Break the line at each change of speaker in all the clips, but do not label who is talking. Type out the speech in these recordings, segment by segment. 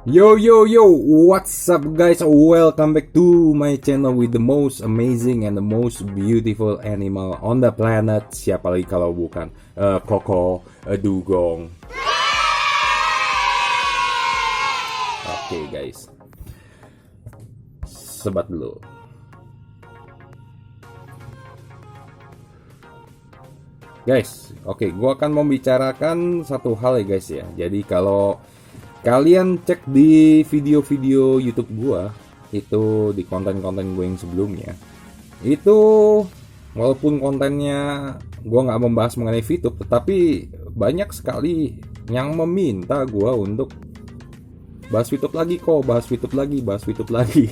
Yo yo yo, what's up guys? Welcome back to my channel with the most amazing and the most beautiful animal on the planet. Siapa lagi kalau bukan Koko Dugong. Oke guys, sebat dulu. Guys, oke, gua akan membicarakan satu hal ya guys ya. Jadi kalau kalian cek di video-video YouTube gua, itu di konten-konten gue yang sebelumnya, itu walaupun kontennya gua nggak membahas mengenai VTube, tetapi banyak sekali yang meminta gua untuk bahas VTube lagi kok, bahas VTube lagi, bahas VTube lagi.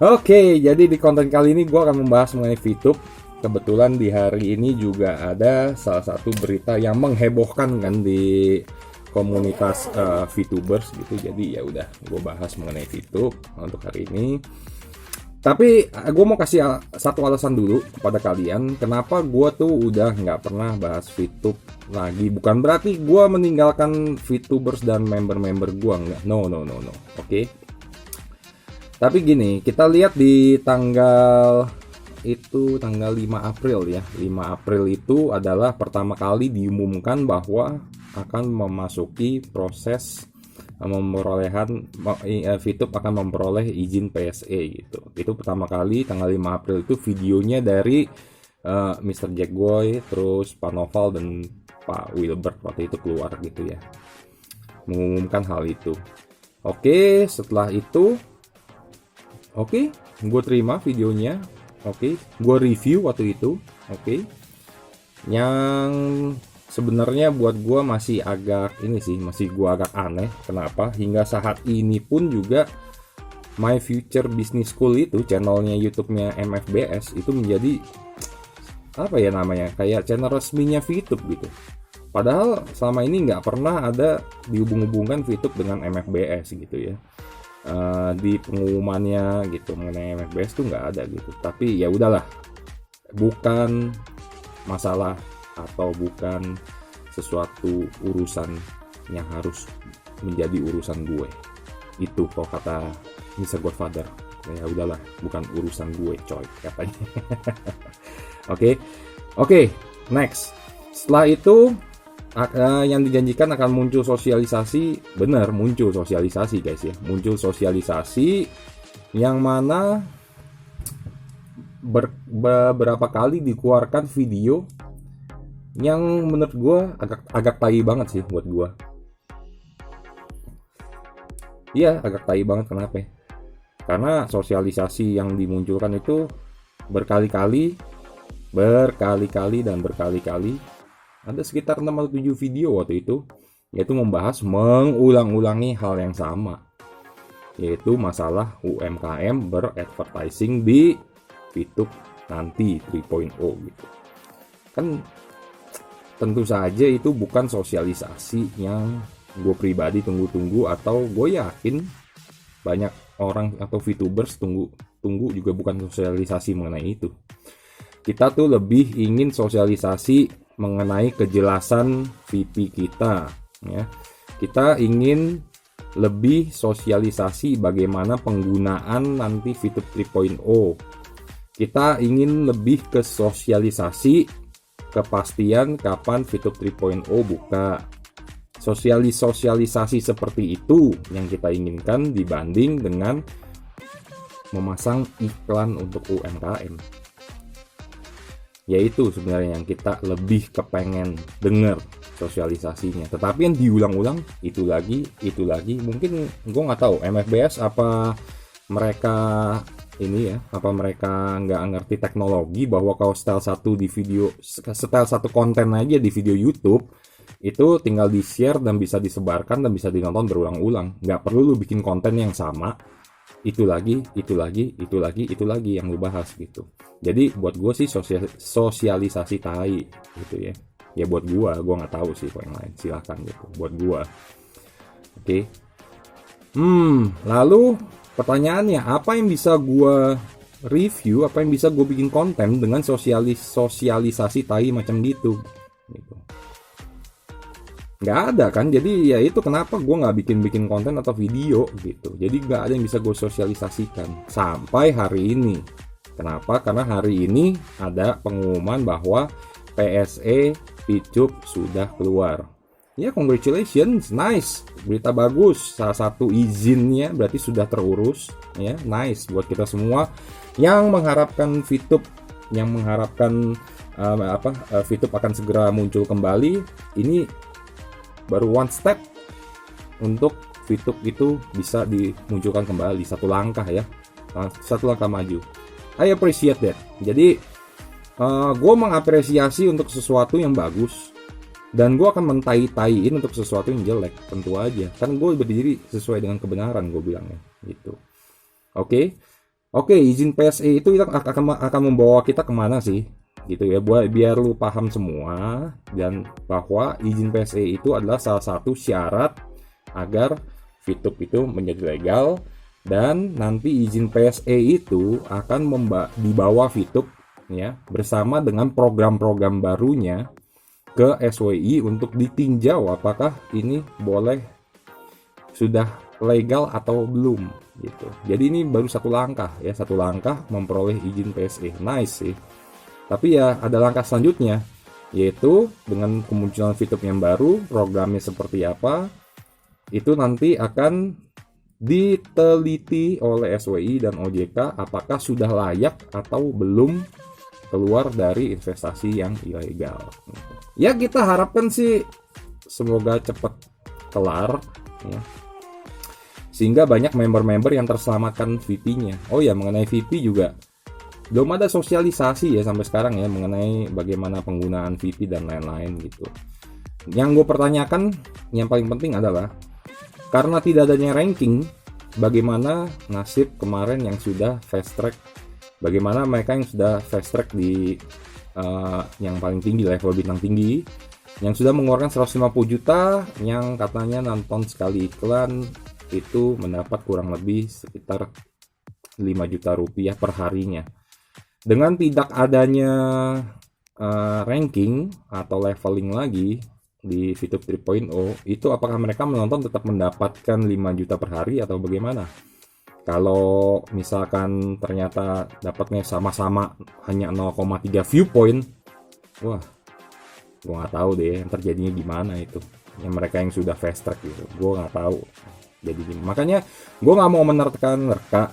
Oke, jadi di konten kali ini gua akan membahas mengenai VTube. Kebetulan di hari ini juga ada salah satu berita yang menghebohkan kan di komunitas VTubers gitu. Jadi ya udah, gue bahas mengenai VTube untuk hari ini. Tapi gue mau kasih satu alasan dulu kepada kalian kenapa gue tuh udah nggak pernah bahas VTube lagi. Bukan berarti gue meninggalkan VTubers dan member-member gue, nggak. No. Oke. Tapi gini, kita lihat di tanggal 5 April ya. 5 April itu adalah pertama kali diumumkan bahwa akan memasuki proses pemerolehan VTube akan memperoleh izin PSE gitu. Itu pertama kali tanggal 5 April itu videonya dari Mr. Jack Boy, terus Pak Noval dan Pak Wilbert waktu itu keluar gitu ya, mengumumkan hal itu. Oke, setelah itu gue terima videonya. Gue review waktu itu. Yang sebenarnya buat gue masih agak agak aneh. Kenapa? Hingga saat ini pun juga My Future Business School itu channelnya YouTube-nya MFBS itu menjadi apa ya namanya, kayak channel resminya VTube gitu. Padahal selama ini nggak pernah ada dihubung-hubungkan VTube dengan MFBS gitu ya. Di pengumumannya gitu mengenai MFBS tuh nggak ada gitu. Tapi ya udahlah, bukan masalah atau bukan sesuatu urusan yang harus menjadi urusan gue. Itu kalau kata Mr. Godfather, ya udahlah, bukan urusan gue coy katanya. Oke, next. Setelah itu yang dijanjikan akan muncul sosialisasi. Bener, muncul sosialisasi guys ya. Muncul sosialisasi yang mana beberapa kali dikeluarkan video yang menurut gue agak tai banget sih buat gue. Iya, agak tai banget. Kenapa? Karena sosialisasi yang dimunculkan itu berkali-kali ada sekitar 6 atau 7 video waktu itu, yaitu membahas mengulang-ulangi hal yang sama, yaitu masalah UMKM beradvertising di VTube nanti 3.0 gitu. Kan tentu saja itu bukan sosialisasi yang gue pribadi tunggu-tunggu, atau gue yakin banyak orang atau VTubers tunggu juga bukan sosialisasi mengenai itu. Kita tuh lebih ingin sosialisasi mengenai kejelasan VP kita ya. Kita ingin lebih sosialisasi bagaimana penggunaan nanti VTube 3.0. Kita ingin lebih ke sosialisasi kepastian kapan VTube 3.0 buka. Sosialisasi seperti itu yang kita inginkan dibanding dengan memasang iklan untuk UMKM. Yaitu sebenarnya yang kita lebih kepengen denger sosialisasinya. Tetapi yang diulang-ulang itu lagi. Mungkin gue nggak tahu MFBS apa mereka nggak ngerti teknologi, bahwa kalau setel satu konten aja di video YouTube itu tinggal di share dan bisa disebarkan dan bisa ditonton berulang-ulang. Nggak perlu lu bikin konten yang sama. Itu lagi yang lu bahas gitu. Jadi buat gue sih sosialisasi tai gitu ya. Ya buat gue nggak tahu sih kok yang lain, silakan gitu buat gue. Oke. Lalu pertanyaannya, apa yang bisa gue review, apa yang bisa gue bikin konten dengan sosialisasi tai macam gitu. nggak ada kan. Jadi ya itu kenapa gue nggak bikin konten atau video gitu. Jadi nggak ada yang bisa gue sosialisasikan sampai hari ini. Kenapa? Karena hari ini ada pengumuman bahwa PSE VTube sudah keluar. Ya, congratulations, nice, berita bagus. Salah satu izinnya berarti sudah terurus, ya, nice buat kita semua yang mengharapkan VTube, yang mengharapkan VTube akan segera muncul kembali. Ini baru one step untuk VTube itu bisa dimunculkan kembali, satu langkah ya, satu langkah maju. I appreciate that. Jadi gue mengapresiasi untuk sesuatu yang bagus. Dan gue akan mentai-taiin untuk sesuatu yang jelek, tentu aja. Kan gue berdiri sesuai dengan kebenaran, gue bilangnya gitu. Oke, izin PSE itu akan membawa kita kemana sih? Gitu ya, biar lu paham semua. Dan bahwa izin PSE itu adalah salah satu syarat agar VTube itu menjadi legal. Dan nanti izin PSE itu akan dibawa VTube ya, bersama dengan program-program barunya ke SWI untuk ditinjau apakah ini boleh sudah legal atau belum gitu. Jadi ini baru satu langkah ya, satu langkah memperoleh izin PSE. Nice sih. Tapi ya ada langkah selanjutnya, yaitu dengan kemunculan VTube yang baru, programnya seperti apa, itu nanti akan diteliti oleh SWI dan OJK apakah sudah layak atau belum keluar dari investasi yang ilegal. Ya kita harapkan sih semoga cepat kelar ya. Sehingga banyak member-member yang terselamatkan VP-nya. Oh ya, mengenai VP juga belum ada sosialisasi ya sampai sekarang ya mengenai bagaimana penggunaan VP dan lain-lain gitu. Yang gue pertanyakan yang paling penting adalah karena tidak adanya ranking, bagaimana nasib kemarin yang sudah fast track? Bagaimana mereka yang sudah fast track di yang paling tinggi, level bintang tinggi, yang sudah mengeluarkan 150 juta, yang katanya nonton sekali iklan itu mendapat kurang lebih sekitar 5 juta rupiah per harinya. Dengan tidak adanya ranking atau leveling lagi di VTube 3.0, itu apakah mereka menonton tetap mendapatkan 5 juta per hari atau bagaimana? Kalau misalkan ternyata dapatnya sama-sama hanya 0,3 viewpoint, wah, gue nggak tahu deh yang terjadinya gimana itu. Yang mereka yang sudah fast track gitu, gue nggak tahu. Jadi makanya gue nggak mau menerka-nerka,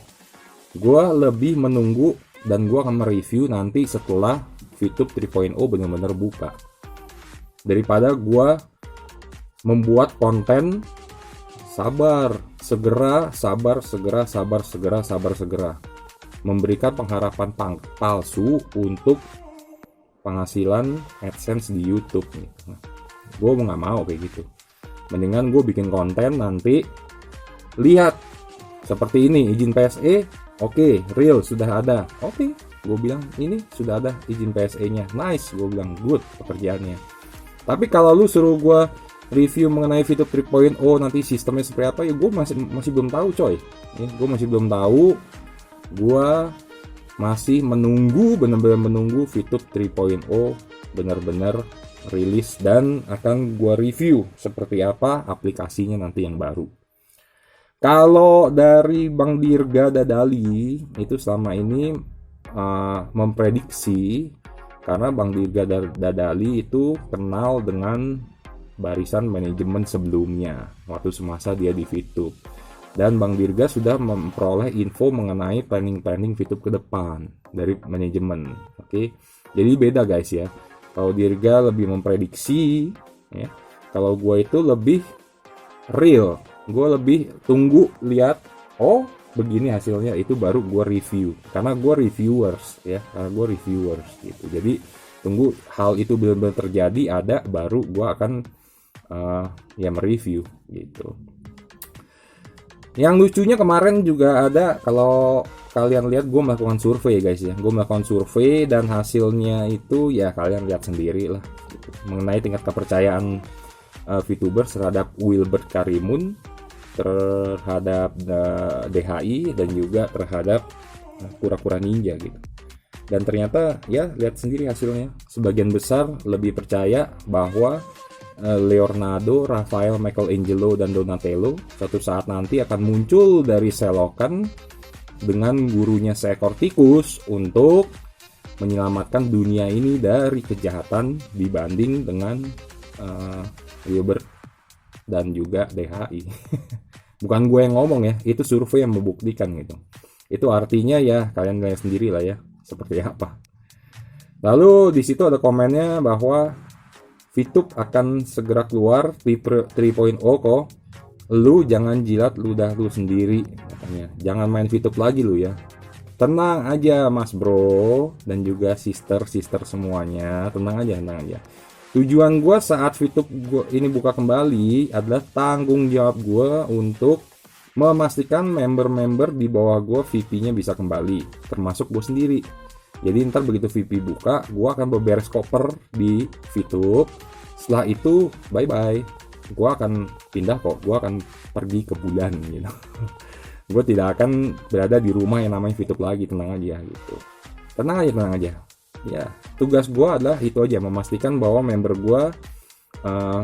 gue lebih menunggu dan gue akan mereview nanti setelah VTube 3.0 benar-benar buka. Daripada gue membuat konten segera memberikan pengharapan palsu untuk penghasilan AdSense di YouTube nih. Nah, gue nggak mau kayak gitu. Mendingan gue bikin konten nanti lihat seperti ini izin PSE, oke, real sudah ada, oke, gue bilang ini sudah ada izin PSE-nya, nice, gue bilang good pekerjaannya. Tapi kalau lu suruh gue review mengenai VTube 3.0 nanti sistemnya seperti apa, ya gue masih belum tahu coy ya, gue masih belum tahu. Gue masih menunggu, benar-benar menunggu VTube 3.0 benar-benar rilis dan akan gue review seperti apa aplikasinya nanti yang baru. Kalau dari Bang Dirga Dadali itu selama ini memprediksi, karena Bang Dirga Dadali itu kenal dengan barisan manajemen sebelumnya waktu semasa dia di VTube, dan Bang Dirga sudah memperoleh info mengenai planning VTube ke depan dari manajemen. Oke, jadi beda guys ya. Kalau Dirga lebih memprediksi ya, kalau gue itu lebih real, gue lebih tunggu lihat oh begini hasilnya, itu baru gue review karena gue reviewers ya, gitu. Jadi tunggu hal itu benar-benar terjadi ada, baru gue akan ya mereview gitu. Yang lucunya kemarin juga ada, kalau kalian lihat gue melakukan survei guys ya, gue melakukan survei dan hasilnya itu ya kalian lihat sendiri lah gitu, mengenai tingkat kepercayaan VTubers terhadap Wilbert Karimun, terhadap DHI, dan juga terhadap Kura-Kura Ninja gitu. Dan ternyata ya lihat sendiri hasilnya, sebagian besar lebih percaya bahwa Leonardo, Raphael, Michelangelo, dan Donatello suatu saat nanti akan muncul dari selokan dengan gurunya seekor tikus untuk menyelamatkan dunia ini dari kejahatan dibanding dengan Wilbert dan juga DHI. Bukan gue yang ngomong ya, itu survei yang membuktikan gitu. Itu artinya ya kalian lihat sendiri lah ya seperti apa. Lalu di situ ada komennya bahwa VTube akan segera keluar 3.0 kok. Lu jangan jilat ludah lu sendiri katanya. Jangan main VTube lagi lu ya. Tenang aja Mas Bro dan juga sister semuanya. Tenang aja. Tujuan gue saat VTube gua ini buka kembali adalah tanggung jawab gue untuk memastikan member-member di bawah gue VP-nya bisa kembali, termasuk gue sendiri. Jadi ntar begitu VP buka, gue akan beberes koper di VTube. Setelah itu, bye-bye. Gue akan pindah kok, gue akan pergi ke bulan gitu. Gue tidak akan berada di rumah yang namanya VTube lagi, tenang aja gitu. Tenang aja. Ya, tugas gue adalah itu aja, memastikan bahwa member gue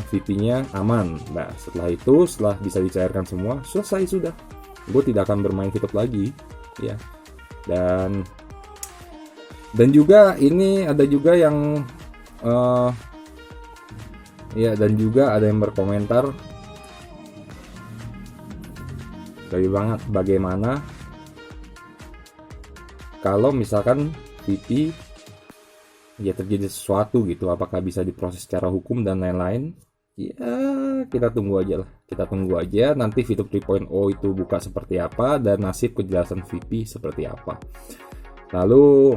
VP-nya aman. Nah, setelah itu, setelah bisa dicairkan semua, selesai sudah. Gue tidak akan bermain VTube lagi, ya. Dan juga ini ada juga yang dan juga ada yang berkomentar bagaimana kalau misalkan VP ya terjadi sesuatu gitu, apakah bisa diproses secara hukum dan lain-lain. Ya kita tunggu aja nanti VTube 3.0 itu buka seperti apa dan nasib kejelasan VP seperti apa. Lalu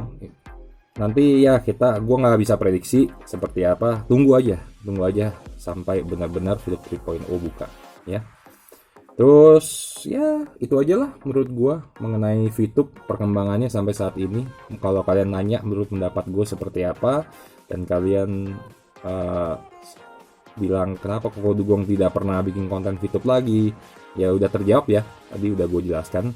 nanti ya gue nggak bisa prediksi seperti apa, tunggu aja sampai benar-benar VTube 3.0 buka ya. Terus ya itu aja lah menurut gue mengenai VTube perkembangannya sampai saat ini. Kalau kalian nanya menurut pendapat gue seperti apa dan kalian bilang kenapa Koko Dugong tidak pernah bikin konten VTube lagi, ya udah terjawab ya, tadi udah gue jelaskan.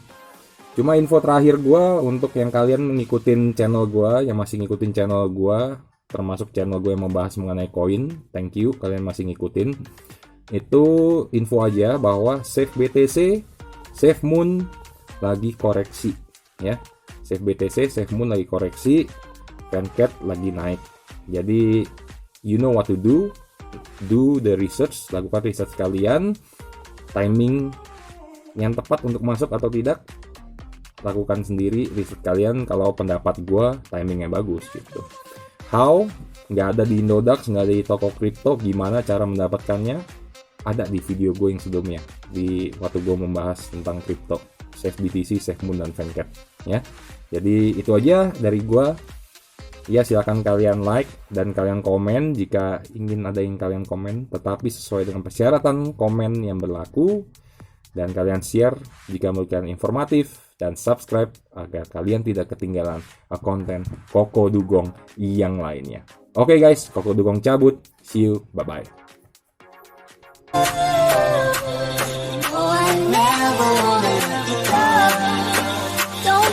Cuma info terakhir gue untuk yang kalian ngikutin channel gue, yang masih ngikutin channel gue, termasuk channel gue yang membahas mengenai koin, thank you kalian masih ngikutin. Itu info aja bahwa Safe BTC, Safe Moon lagi koreksi ya. Safe BTC, Safe Moon lagi koreksi, Fancat lagi naik. Jadi you know what to do the research, lakukan research kalian, timing yang tepat untuk masuk atau tidak lakukan sendiri riset kalian. Kalau pendapat gue timingnya bagus gitu. How? Nggak ada di Indodax, nggak ada di toko kripto. Gimana cara mendapatkannya? Ada di video gue yang sebelumnya, di waktu gue membahas tentang kripto, Safe BTC, Safe Moon, dan Fancat ya. Jadi itu aja dari gue ya. Silakan kalian like dan kalian komen jika ingin ada yang kalian komen, tetapi sesuai dengan persyaratan komen yang berlaku, dan kalian share jika menurut kalian informatif, dan subscribe agar kalian tidak ketinggalan konten Koko Dugong yang lainnya. Oke guys, Koko Dugong cabut. See you, bye-bye. Oh, I never wanna let you go. Don't